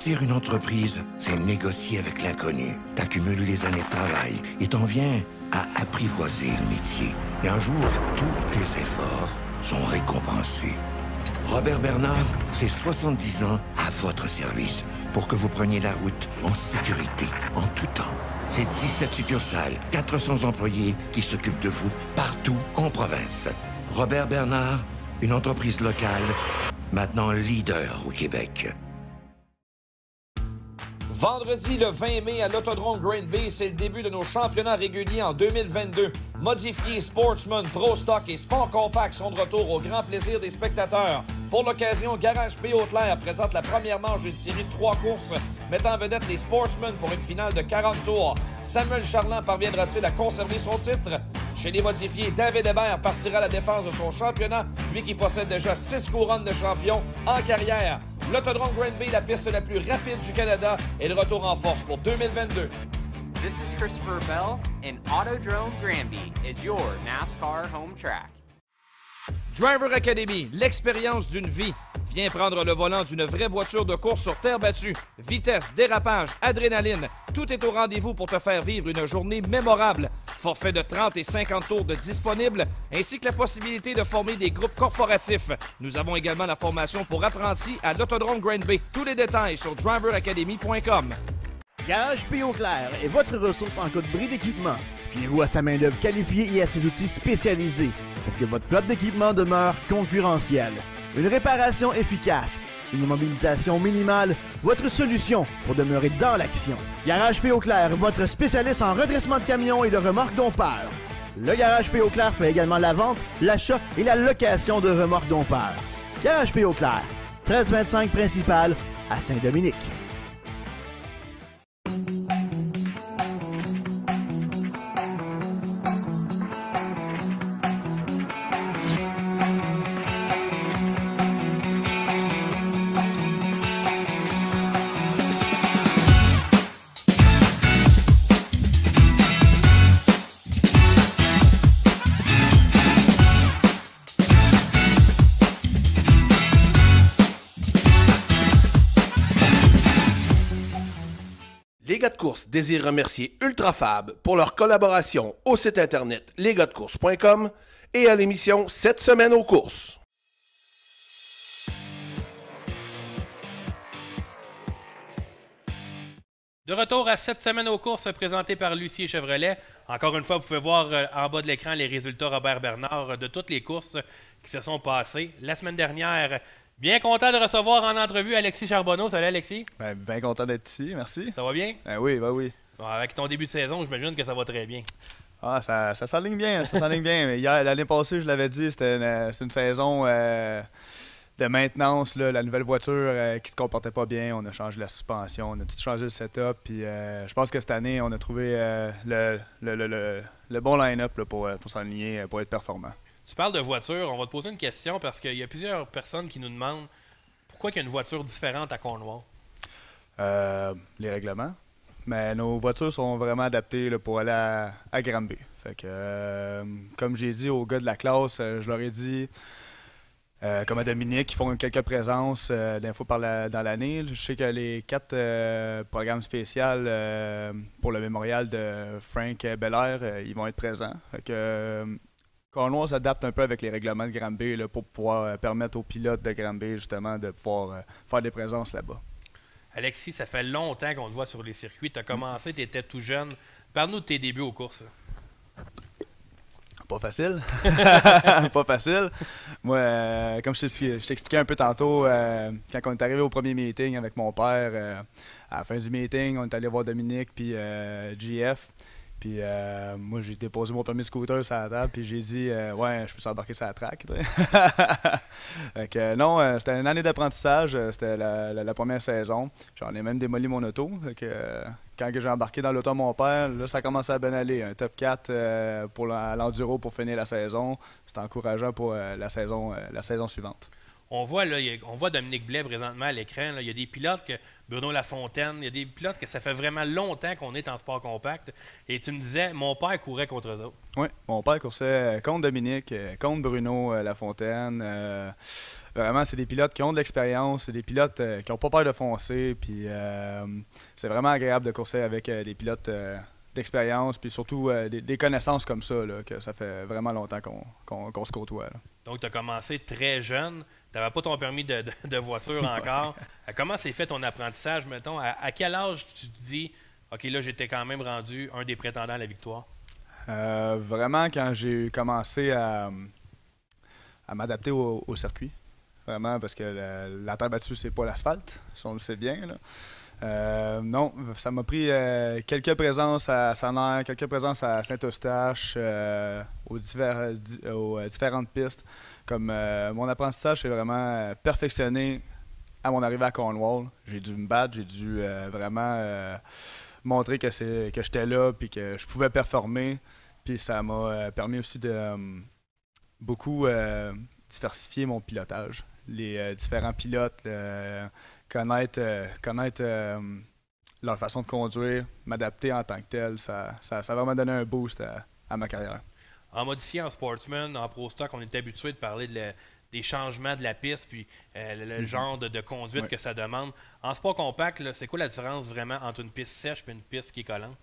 Bâtir une entreprise, c'est négocier avec l'inconnu. T'accumules les années de travail et t'en viens à apprivoiser le métier. Et un jour, tous tes efforts sont récompensés. Robert Bernard, c'est 70 ans à votre service pour que vous preniez la route en sécurité, en tout temps. C'est 17 succursales, 400 employés qui s'occupent de vous partout en province. Robert Bernard, une entreprise locale, maintenant leader au Québec. Vendredi, le 20 mai, à l'Autodrome Granby, c'est le début de nos championnats réguliers en 2022. Modifiés, Sportsman, Pro Stock et Sport Compact sont de retour au grand plaisir des spectateurs. Pour l'occasion, Garage P. Hautelaire présente la première manche d'une série de 3 courses, mettant en vedette les Sportsmen pour une finale de 40 tours. Samuel Charland parviendra-t-il à conserver son titre? Chez les modifiés, David Hébert partira à la défense de son championnat, lui qui possède déjà 6 couronnes de champion en carrière. L'Autodrome Granby, la piste la plus rapide du Canada, est de retour en force pour 2022. This is Christopher Bell, and Autodrome Granby is your NASCAR home track. Driver Academy, l'expérience d'une vie. Viens prendre le volant d'une vraie voiture de course sur terre battue. Vitesse, dérapage, adrénaline, tout est au rendez-vous pour te faire vivre une journée mémorable. Forfait de 30 et 50 tours de disponible, ainsi que la possibilité de former des groupes corporatifs. Nous avons également la formation pour apprentis à l'Autodrome Granby. Tous les détails sur driveracademy.com. Garage P. Auclair est votre ressource en cas de bris d'équipement. Fiez-vous à sa main-d'œuvre qualifiée et à ses outils spécialisés pour que votre flotte d'équipement demeure concurrentielle. Une réparation efficace, une immobilisation minimale, votre solution pour demeurer dans l'action. Garage P. Auclair, votre spécialiste en redressement de camions et de remorques dompeurs. Le Garage P. Auclair fait également la vente, l'achat et la location de remorques dompeurs. Garage P. Auclair, 1325 principal à Saint-Dominique. Les gars de course désirent remercier Ultrafab pour leur collaboration au site internet lesgaadecourse.com et à l'émission Cette semaine aux courses. De retour à cette semaine aux courses présentée par Lucie Chevrolet. Encore une fois, vous pouvez voir en bas de l'écran les résultats Robert Bernard de toutes les courses qui se sont passées. La semaine dernière, bien content de recevoir en entrevue Alexis Charbonneau. Salut Alexis. Bien content d'être ici, merci. Ça va bien? Oui, oui. Bon, avec ton début de saison, j'imagine que ça va très bien. Ah, ça s'enligne bien, ça s'enligne bien. L'année passée, je l'avais dit, c'était une saison de maintenance, là, la nouvelle voiture qui se comportait pas bien. On a changé la suspension, on a tout changé le setup. Puis je pense que cette année, on a trouvé le bon line-up là, pour s'enligner, pour être performant. Tu parles de voiture, on va te poser une question parce qu'il y a plusieurs personnes qui nous demandent pourquoi il y a une voiture différente à Cornwall. Les règlements. Mais nos voitures sont vraiment adaptées là, pour aller à Granby. Fait que, comme j'ai dit aux gars de la classe, je leur ai dit, comme à Dominique, qui font quelques présences d'infos dans l'année. Je sais que les 4 programmes spéciaux pour le mémorial de Frank Belair, ils vont être présents. Fait que, Cornwall s'adapte un peu avec les règlements de Granby là, pour pouvoir permettre aux pilotes de Granby justement de pouvoir faire des présences là-bas. Alexis, ça fait longtemps qu'on te voit sur les circuits. Tu as commencé, tu étais tout jeune. Parle-nous de tes débuts aux courses. Pas facile. Pas facile. Moi, comme je t'expliquais un peu tantôt, quand on est arrivé au premier meeting avec mon père, à la fin du meeting, on est allé voir Dominique puis GF. Puis moi, j'ai déposé mon premier scooter sur la table, puis j'ai dit ouais, je peux s'embarquer sur la track. Fait que, non, c'était une année d'apprentissage, c'était la première saison. J'en ai même démoli mon auto. Fait que, quand j'ai embarqué dans l'auto de mon père, là, ça commençait à bien aller. Un top 4 pour l'enduro pour finir la saison. C'était encourageant pour la saison suivante. On voit Dominique Blais présentement à l'écran. Là. Il y a des pilotes que Bruno Lafontaine, il y a des pilotes que ça fait vraiment longtemps qu'on est en sport compact. Et tu me disais, mon père courait contre eux autres. Oui, mon père coursait contre Dominique, contre Bruno Lafontaine. Vraiment, c'est des pilotes qui ont de l'expérience, c'est des pilotes qui n'ont pas peur de foncer. Puis c'est vraiment agréable de courser avec des pilotes d'expérience, puis surtout des connaissances comme ça, là, que ça fait vraiment longtemps qu'on se côtoie. Là. Donc, tu as commencé très jeune. Tu n'avais pas ton permis de voiture encore. Comment s'est fait ton apprentissage, mettons? À quel âge tu te dis, OK, là, j'étais quand même rendu un des prétendants à la victoire? Vraiment, quand j'ai commencé à m'adapter au circuit. Vraiment, parce que la terre battue, c'est pas l'asphalte, si on le sait bien. Là. Non, ça m'a pris quelques présences à Saner, quelques présences à Saint-Eustache, aux différentes pistes. Comme mon apprentissage, c'est vraiment perfectionné à mon arrivée à Cornwall. J'ai dû me battre, j'ai dû vraiment montrer que j'étais là puis que je pouvais performer. Puis ça m'a permis aussi de beaucoup diversifier mon pilotage. Les différents pilotes, connaître leur façon de conduire, m'adapter en tant que tel, ça a vraiment donné un boost à ma carrière. En modifié, en Sportsman, en Pro Stock, on est habitué de parler des changements de la piste puis le genre de conduite que ça demande. En sport compact, c'est quoi la différence vraiment entre une piste sèche et une piste qui est collante?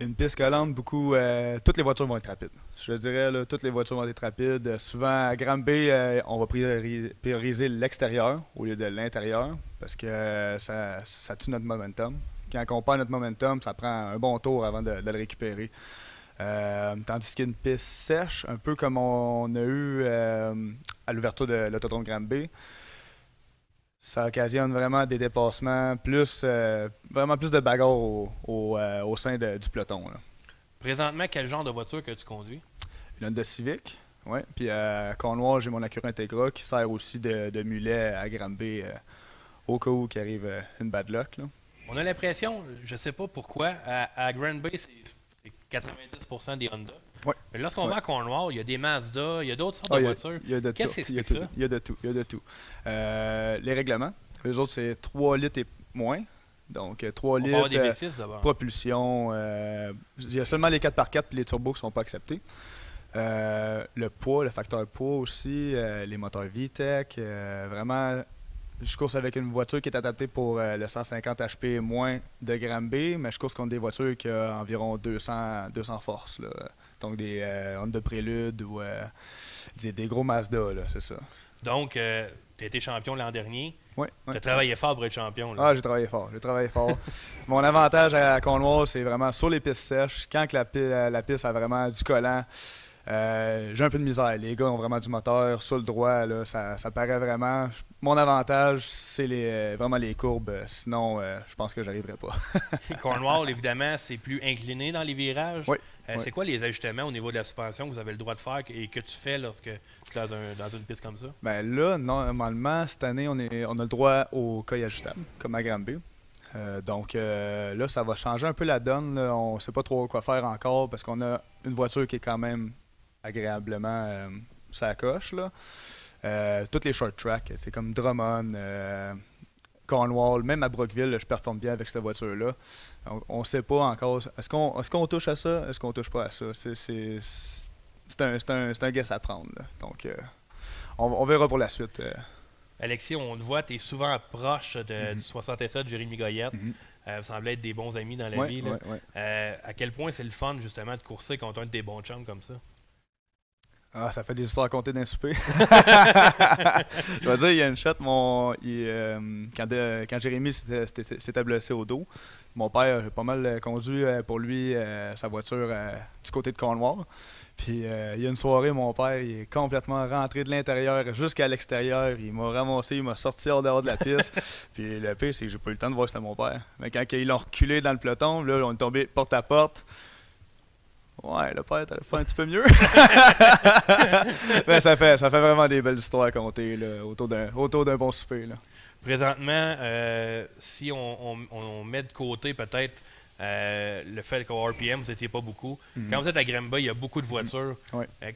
Une piste collante, toutes les voitures vont être rapides. Je dirais, là, toutes les voitures vont être rapides. Souvent, à Granby, on va prioriser l'extérieur au lieu de l'intérieur parce que ça tue notre momentum. Quand on perd notre momentum, ça prend un bon tour avant de le récupérer. Tandis qu'une piste sèche, un peu comme on a eu à l'ouverture de l'autodrome Granby, ça occasionne vraiment des dépassements, vraiment plus de bagarres au sein du peloton. Là. Présentement, quel genre de voiture que tu conduis? Une Honda Civic, oui. Puis à Cornwall, j'ai mon Acura Integra qui sert aussi de mulet à Granby au cas où il arrive une bad luck. Là. On a l'impression, je ne sais pas pourquoi, à Granby, c'est 90% des Honda. Ouais. Mais lorsqu'on va à Cornwall, il y a des Mazda, il y a d'autres sortes de voitures. Qu'est-ce que c'est ça? Il y a de tout. Les règlements, eux autres, c'est 3 litres et moins. Donc, 3 litres, avoir des V6 d'abord. Propulsion. Il y a seulement les 4x4 et les turbos qui ne sont pas acceptés. Le poids, le facteur poids aussi, les moteurs VTEC. Vraiment, je course avec une voiture qui est adaptée pour le 150 HP et moins de Granby, mais je course contre des voitures qui ont environ 200 forces. Là. Donc, des Honda Prélude ou des gros Mazda, là, c'est ça. Donc, tu as été champion l'an dernier. Oui. Tu as travaillé fort pour être champion. Là. Ah, j'ai travaillé fort. Mon avantage à Cornwall, c'est vraiment sur les pistes sèches. Quand la piste a vraiment du collant, j'ai un peu de misère. Les gars ont vraiment du moteur sur le droit. Là, ça paraît vraiment. Mon avantage, c'est vraiment les courbes. Sinon, je pense que j'arriverai pas. Cornwall, évidemment, c'est plus incliné dans les virages. Oui. C'est quoi les ajustements au niveau de la suspension que vous avez le droit de faire et que tu fais lorsque tu es dans une piste comme ça? Bien là, normalement, cette année, on a le droit au cueil ajustable, comme à Granby. Donc là, ça va changer un peu la donne. Là. On ne sait pas trop quoi faire encore parce qu'on a une voiture qui est quand même agréablement ça coche. Toutes les short tracks, c'est comme Drummond, Cornwall, même à Brockville, je performe bien avec cette voiture-là. On ne sait pas encore. Est-ce qu'on touche à ça? Est-ce qu'on ne touche pas à ça? C'est un guess à prendre. Là. Donc, on verra pour la suite. Alexis, on te voit, tu es souvent proche du 67 de Jérémy Goyette. Vous semblez être des bons amis dans la vie. Là. À quel point c'est le fun, justement, de courser contre un de tes bons chums comme ça? Ah, ça fait des histoires à compter d'un souper. Je vais dire, il y a une shot, quand Jérémy s'était blessé au dos, mon père a pas mal conduit pour lui sa voiture du côté de Cornwall. Puis il y a une soirée, mon père il est complètement rentré de l'intérieur jusqu'à l'extérieur. Il m'a ramassé, il m'a sorti hors dehors de la piste. Puis le pire, c'est que j'ai pas eu le temps de voir c'était mon père. Mais quand ils l'ont reculé dans le peloton, là, on est tombé porte à porte. Ouais, le père, t'aurais fait un petit peu mieux. Mais ça fait vraiment des belles histoires à compter là, autour d'un bon souper. Là. Présentement, si on met de côté peut-être le fait qu'au RPM, vous n'étiez pas beaucoup. Quand vous êtes à Granby, il y a beaucoup de voitures.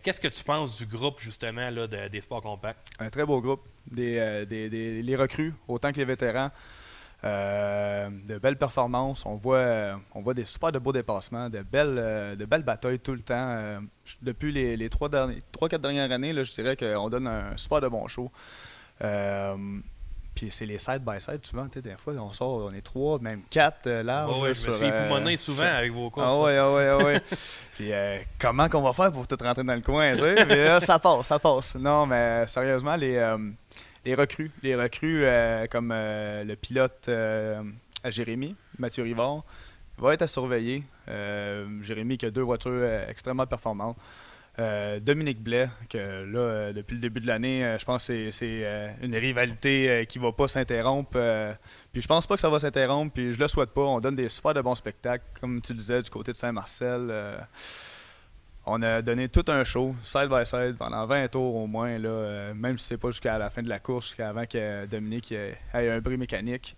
Qu'est-ce que tu penses du groupe, justement, là, des sports compacts? Un très beau groupe. Les recrues, autant que les vétérans. De belles performances. On voit des super de beaux dépassements, de belles batailles tout le temps. Depuis les 3-4 dernières années, là, je dirais qu'on donne un super de bon show. Puis c'est les side-by-side, souvent, des fois, on est 3, même 4 larges. Ouais, je me suis époumoné souvent avec vos courses. Ah ouais. Puis comment qu'on va faire pour tout rentrer dans le coin, tu sais? Mais là, ça passe. Non, mais sérieusement, les recrues comme le pilote Jérémy, Mathieu Rivard, va être à surveiller. Jérémy qui a 2 voitures extrêmement performantes. Dominique Blais, que là, depuis le début de l'année, je pense que c'est une rivalité qui ne va pas s'interrompre. Puis je pense pas que ça va s'interrompre, puis je le souhaite pas. On donne des super de bons spectacles, comme tu disais, du côté de Saint-Marcel. On a donné tout un show, side by side, pendant 20 tours au moins, là, même si c'est pas jusqu'à la fin de la course, jusqu'avant que Dominique ait un bris mécanique.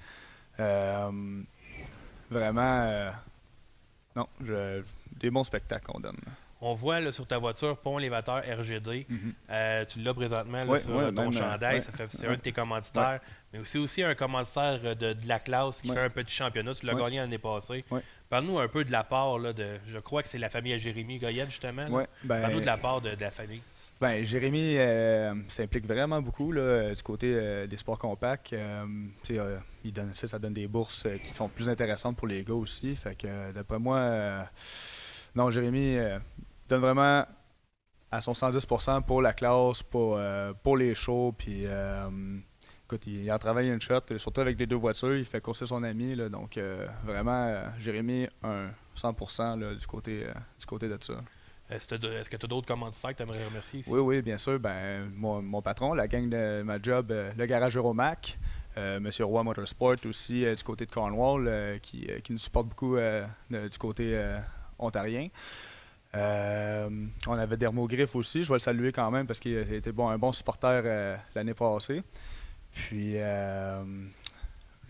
Vraiment, non, des bons spectacles qu'on donne. On voit là, sur ta voiture pont élévateur RGD. Tu l'as présentement là, sur ton même, chandail. C'est un de tes commanditaires. Mais c'est aussi un commanditaire de la classe qui fait un petit championnat. Tu l'as gagné l'année passée. Parle-nous un peu de la part. Là, je crois que c'est la famille à Jérémy Goyette, justement. Parle-nous de la part de la famille. Ben, Jérémy s'implique vraiment beaucoup là, du côté des sports compacts. Ça donne des bourses qui sont plus intéressantes pour les gars aussi. Fait que d'après moi, non, Jérémy donne vraiment à son 110% pour la classe, pour les shows. Puis, écoute, il en travaille une shot, surtout avec les 2 voitures. Il fait courser son ami. Là, donc, vraiment, Jérémy, un 100% là, du côté de ça. Est-ce que tu as d'autres commanditaires que tu aimerais remercier ici? Oui, bien sûr. Ben, mon patron, la gang de ma job, le garage Euromac, M. Roy Motorsport aussi du côté de Cornwall, qui nous supporte beaucoup du côté ontarien. On avait Dermo Griff aussi, je vais le saluer quand même parce qu'il a été un bon supporter l'année passée. Puis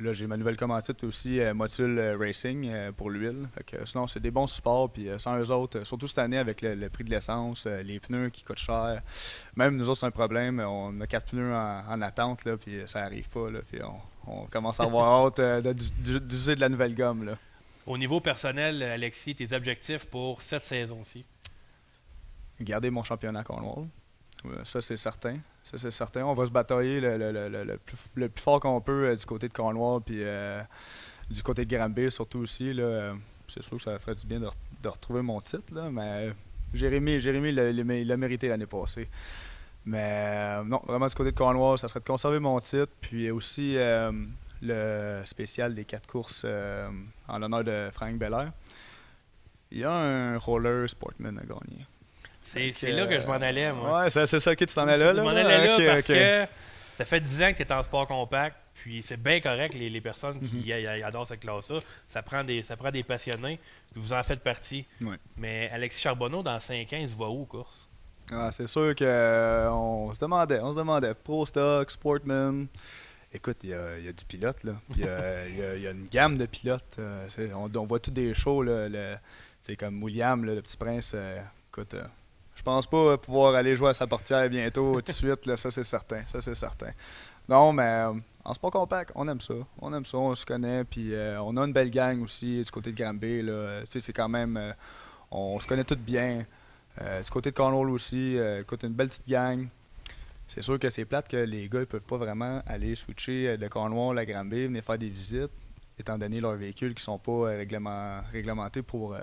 là, j'ai ma nouvelle commandite aussi, Motul Racing pour l'huile. Sinon, c'est des bons supports. Puis sans eux autres, surtout cette année avec le prix de l'essence, les pneus qui coûtent cher. Même nous autres, c'est un problème. On a 4 pneus en attente, là, puis ça n'arrive pas. Là, puis on commence à avoir hâte d'user de la nouvelle gomme. Là. Au niveau personnel, Alexis, tes objectifs pour cette saison-ci? Garder mon championnat à Cornwall. Ça, c'est certain. On va se batailler le plus fort qu'on peut du côté de Cornwall puis du côté de Granby surtout aussi. Là, c'est sûr que ça ferait du bien de retrouver mon titre, là, mais Jérémy il l'a mérité l'année passée. Mais non, vraiment du côté de Cornwall, ça serait de conserver mon titre, puis aussi le spécial des 4 courses en l'honneur de Frank Belair. Il y a un roller Sportman à gagner. C'est là que je m'en allais, moi. Ouais, c'est ça que tu t'en allais là. Je m'en allais là parce que ça fait 10 ans que tu es en sport compact, puis c'est bien correct, les personnes qui adorent cette classe-là. Ça prend des passionnés, puis vous en faites partie. Ouais. Mais Alexis Charbonneau, dans 5 ans, il se voit où, course? Ah, c'est sûr qu'on se demandait. Pro Stock, Sportman. Écoute, il y a du pilote, là. Puis il y a une gamme de pilotes. On voit tous des shows, là. C'est comme William, là, le petit prince. Écoute, je pense pas pouvoir aller jouer à sa portière bientôt, tout de suite, là, ça c'est certain. Non, mais en sport compact, on aime ça, on se connaît, puis on a une belle gang aussi du côté de Granby, là. Tu sais, c'est quand même, on se connaît tous bien. Du côté de Cornwall aussi, écoute, une belle petite gang. C'est sûr que c'est plate que les gars ne peuvent pas vraiment aller switcher de Cornwall à Granby, venir faire des visites, étant donné leurs véhicules qui sont pas réglementés pour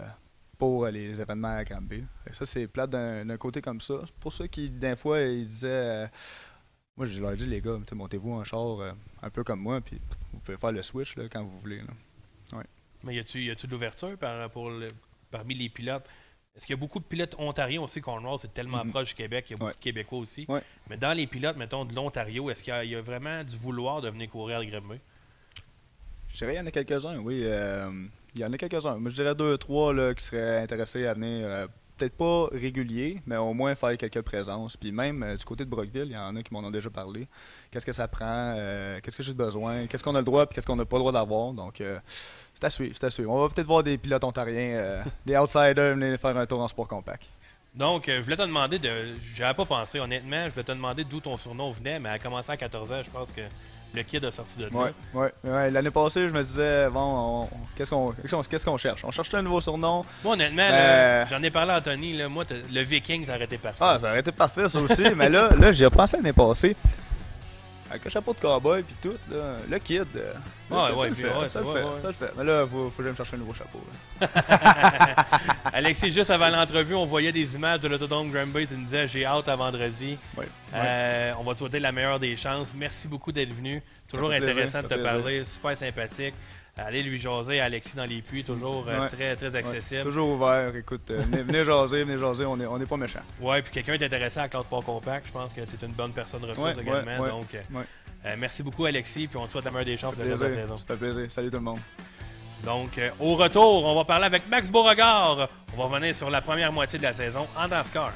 les événements à Granby. Et ça, c'est plate d'un côté comme ça. Pour ceux qui, d'un fois, ils disaient... moi, je leur ai dit, les gars, montez-vous un char un peu comme moi, puis vous pouvez faire le switch là, quand vous voulez. Là. Ouais. Mais y a-tu de l'ouverture parmi les pilotes? Est-ce qu'il y a beaucoup de pilotes ontariens aussi? Cornwall, c'est tellement proche du Québec, il y a beaucoup de Québécois aussi. Ouais. Mais dans les pilotes, mettons, de l'Ontario, est-ce qu'il y a vraiment du vouloir de venir courir à Granby? Je dirais qu'il y en a quelques-uns, oui. Il y en a quelques-uns. Moi, je dirais 2 ou 3 qui seraient intéressés à venir, peut-être pas réguliers, mais au moins faire quelques présences. Puis même du côté de Brockville, il y en a qui m'en ont déjà parlé. Qu'est-ce que ça prend? Qu'est-ce que j'ai besoin? Qu'est-ce qu'on a le droit et qu'est-ce qu'on n'a pas le droit d'avoir? Donc, c'est à suivre. On va peut-être voir des pilotes ontariens, des outsiders venir faire un tour en sport compact. Donc, je voulais te demander, j'avais pas pensé honnêtement, je voulais te demander d'où ton surnom venait, mais à commencer à 14 ans, je pense que le kid a sorti de là. Ouais. L'année passée, je me disais, bon, qu'est-ce qu'on cherche? On cherche un nouveau surnom. Moi, honnêtement, là, j'en ai parlé à Anthony, là, moi, le Viking, ça aurait été parfait. Ah, ça aurait été parfait, ça aussi. Mais là j'ai repensé l'année passée. Avec le chapeau de cowboy puis tout, là, le kid. Ça le fait. Mais là, faut que j'aille me chercher un nouveau chapeau. Alexis, juste avant l'entrevue, on voyait des images de l'Autodrome Granby. Tu nous disais, j'ai hâte à vendredi. On va te souhaiter la meilleure des chances. Merci beaucoup d'être venu. Toujours intéressant de te parler. Super sympathique. Allez lui jaser à Alexis dans les puits, toujours très, très accessible. Toujours ouvert. Écoute, venez jaser, on n'est pas méchants. Ouais, puis quelqu'un est intéressé à la classe Sport Compact. Je pense que tu es une bonne personne ressource également. Donc, merci beaucoup, Alexis, puis on te souhaite la meilleure des chances pour la saison. Ça fait plaisir. Salut tout le monde. Donc, au retour, on va parler avec Max Beauregard. On va revenir sur la première moitié de la saison en NASCAR.